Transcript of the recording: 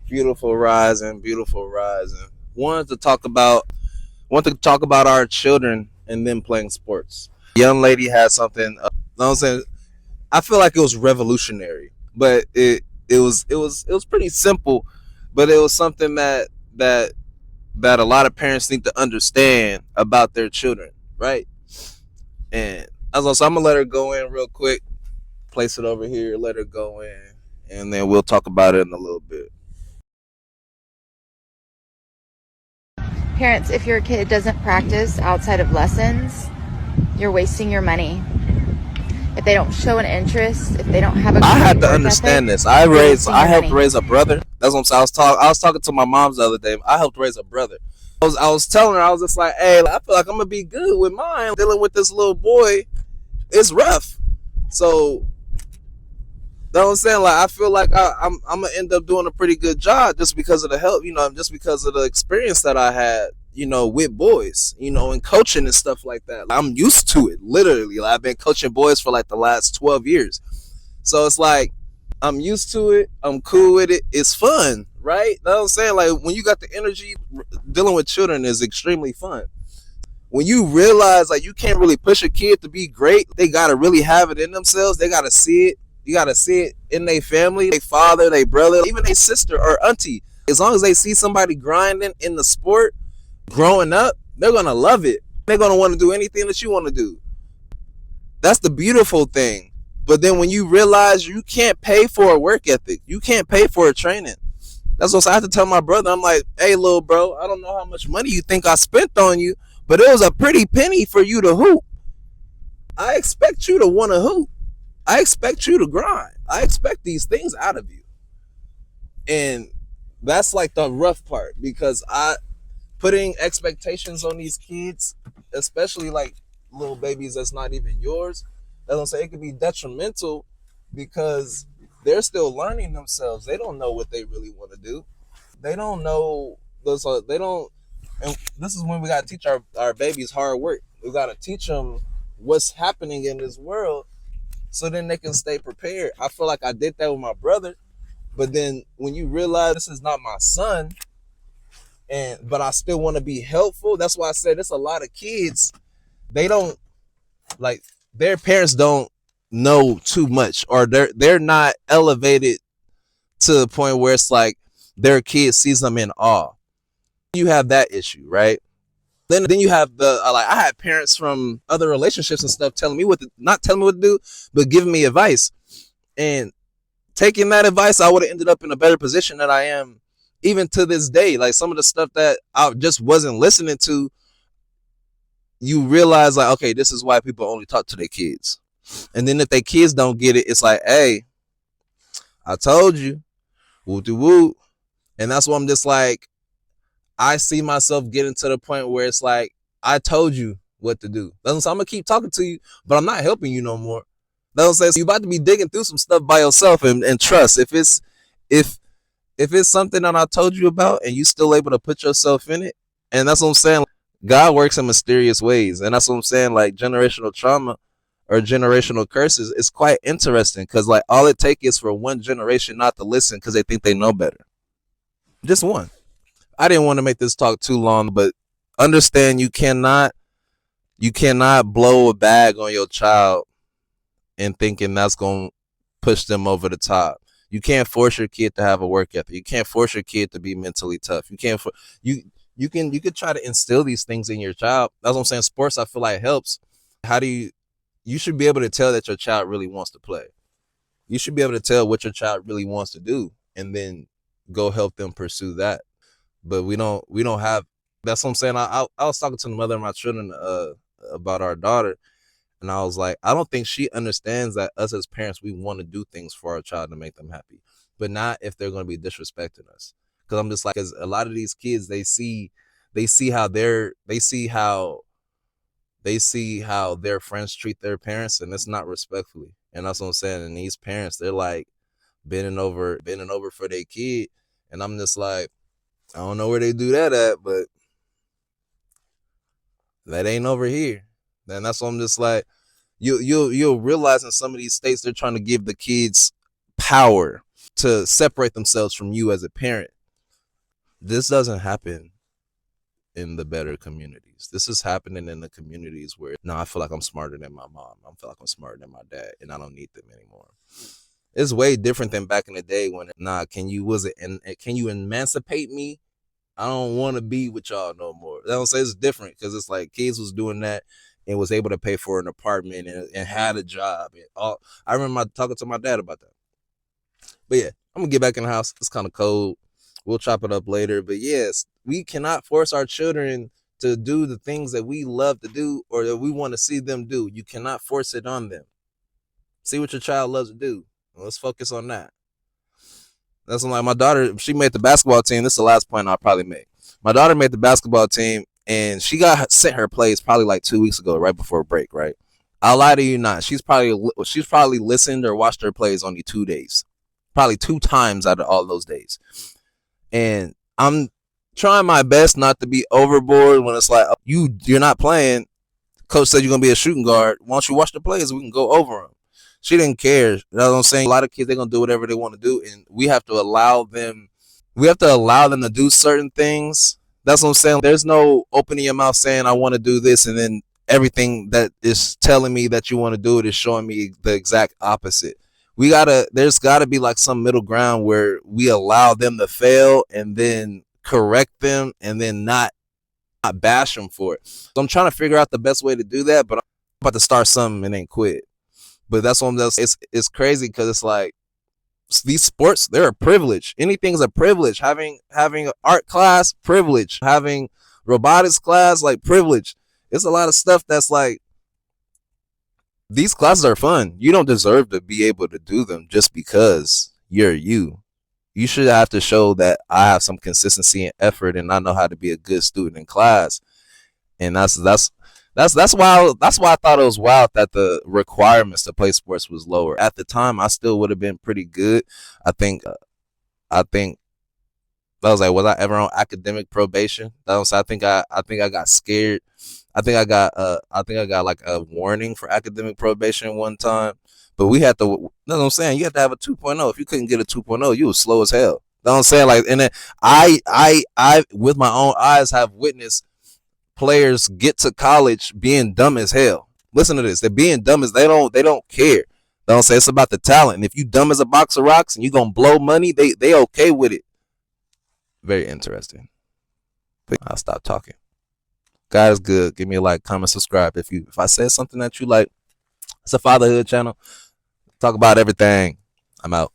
Beautiful rising, beautiful rising. Wanted to talk about wanted to talk about our children and them playing sports. Young lady had something. Know what I'm saying? I feel like it was revolutionary, but it was pretty simple, but it was something that a lot of parents need to understand about their children, right? And as also, I'm gonna let her go in real quick, place it over here, let her go in, and then we'll talk about it in a little bit. Parents, if your kid doesn't practice outside of lessons, you're wasting your money. If they don't show an interest, if they don't have a I great had to work ethic, understand this. you're wasting I your helped money. raise a brother. That's what I'm saying. I was talking to my mom's the other day. I helped raise a brother. I was telling her, I was just like, hey, I feel like I'm gonna be good with mine. Dealing with this little boy, it's rough. So, you know what I'm saying? Like, I feel like I'm gonna end up doing a pretty good job just because of the help, just because of the experience that I had, with boys, and coaching and stuff like that. Like, I'm used to it, literally. Like, I've been coaching boys for like the last 12 years. So it's like I'm used to it. I'm cool with it. It's fun, right? You know what I'm saying? Like, when you got the energy, dealing with children is extremely fun. When you realize like you can't really push a kid to be great, they gotta really have it in themselves. They gotta see it. You gotta see it in their family, their father, their brother, even their sister or auntie. As long as they see somebody grinding in the sport, growing up, they're gonna love it. They're gonna want to do anything that you want to do. That's the beautiful thing. But then when you realize you can't pay for a work ethic, you can't pay for a training. That's what I have to tell my brother. I'm like, hey, little bro, I don't know how much money you think I spent on you, but it was a pretty penny for you to hoop. I expect you to want to hoop. I expect you to grind. I expect these things out of you. And that's like the rough part because I putting expectations on these kids, especially like little babies that's not even yours, that's what I'm saying, it could be detrimental because they're still learning themselves. They don't know what they really want to do. They don't know those. They don't. And this is when we gotta teach our babies hard work. We gotta teach them what's happening in this world, so then they can stay prepared. I feel like I did that with my brother, but then when you realize this is not my son, but I still want to be helpful. That's why I said it's a lot of kids. They don't like their parents don't know too much, or they're not elevated to the point where it's like their kid sees them in awe. You have that issue, right? Then you have the like I had parents from other relationships and stuff telling me not telling me what to do, but giving me advice. And taking that advice, I would have ended up in a better position than I am even to this day. Like some of the stuff that I just wasn't listening to, you realize like, okay, this is why people only talk to their kids. And then if their kids don't get it, it's like, hey, I told you, woo de woo. And that's why I'm just like, I see myself getting to the point where it's like, I told you what to do. So I'm gonna keep talking to you, but I'm not helping you no more. That's what I'm saying. So you're about to be digging through some stuff by yourself and trust. If if it's something that I told you about and you still able to put yourself in it, and that's what I'm saying. God works in mysterious ways, and that's what I'm saying. Like generational trauma or generational curses is quite interesting because like all it takes is for one generation not to listen because they think they know better. Just one. I didn't want to make this talk too long, but understand you cannot blow a bag on your child and thinking that's going to push them over the top. You can't force your kid to have a work ethic. You can't force your kid to be mentally tough. You can't you you could try to instill these things in your child. That's what I'm saying. Sports I feel like helps. How do you should be able to tell that your child really wants to play. You should be able to tell what your child really wants to do and then go help them pursue that. But we don't have. That's what I'm saying. I was talking to the mother of my children about our daughter, and I was like, I don't think she understands that us as parents, we want to do things for our child to make them happy, but not if they're going to be disrespecting us. Because I'm just like, because a lot of these kids, they see how their friends treat their parents, and it's not respectfully. And that's what I'm saying. And these parents, they're like bending over for their kid, and I'm just like, I don't know where they do that at, but that ain't over here. And that's what I'm just like, you'll realize in some of these states they're trying to give the kids power to separate themselves from you as a parent. This doesn't happen in the better communities. This is happening in the communities where now I feel like I'm smarter than my mom. I feel like I'm smarter than my dad, and I don't need them anymore. It's way different than back in the day when can you can you emancipate me? I don't want to be with y'all no more. I don't say it's different because it's like kids was doing that and was able to pay for an apartment and had a job and all. I remember talking to my dad about that. But yeah, I'm gonna get back in the house. It's kind of cold. We'll chop it up later. But yes, we cannot force our children to do the things that we love to do or that we want to see them do. You cannot force it on them. See what your child loves to do. Let's focus on that. That's like my daughter. She made the basketball team. This is the last point I'll probably make. My daughter made the basketball team, and she got sent her plays probably like 2 weeks ago, right before break. Right, I'll lie to you not. She's probably listened or watched her plays only 2 days, probably 2 times out of all those days. And I'm trying my best not to be overboard when it's like, oh, you're not playing. Coach said you're gonna be a shooting guard. Why don't you watch the plays? We can go over them. She didn't care. You know what I'm saying? A lot of kids, they're gonna do whatever they want to do, and we have to allow them. We have to allow them to do certain things. That's what I'm saying. There's no opening your mouth saying I want to do this, and then everything that is telling me that you want to do it is showing me the exact opposite. There's gotta be like some middle ground where we allow them to fail and then correct them and then not bash them for it. So I'm trying to figure out the best way to do that, but I'm about to start something and then quit. But that's what I'm just, it's crazy because it's like these sports, they're a privilege. Anything's a privilege. Having art class, privilege. Having robotics class, like privilege. It's a lot of stuff that's like these classes are fun. You don't deserve to be able to do them just because you're you. You should have to show that I have some consistency and effort and I know how to be a good student in class. And that's why I thought it was wild that the requirements to play sports was lower. At the time, I still would have been pretty good. I think I was like, was I ever on academic probation? That was, I think I got scared. I think I got like a warning for academic probation one time. But we had to. That's what I'm saying. You have to have a 2.0. If you couldn't get a 2.0, you was slow as hell. That's what I'm saying. Like, and then I, with my own eyes, have witnessed players get to college being dumb as hell. Listen to this. They're being dumb as they don't care. They don't say it's about the talent. And if you dumb as a box of rocks and you gonna blow money, they okay with it. Very interesting. But I'll stop talking. God is good. Give me a like, comment, subscribe. If I said something that you like, it's a fatherhood channel. Talk about everything. I'm out.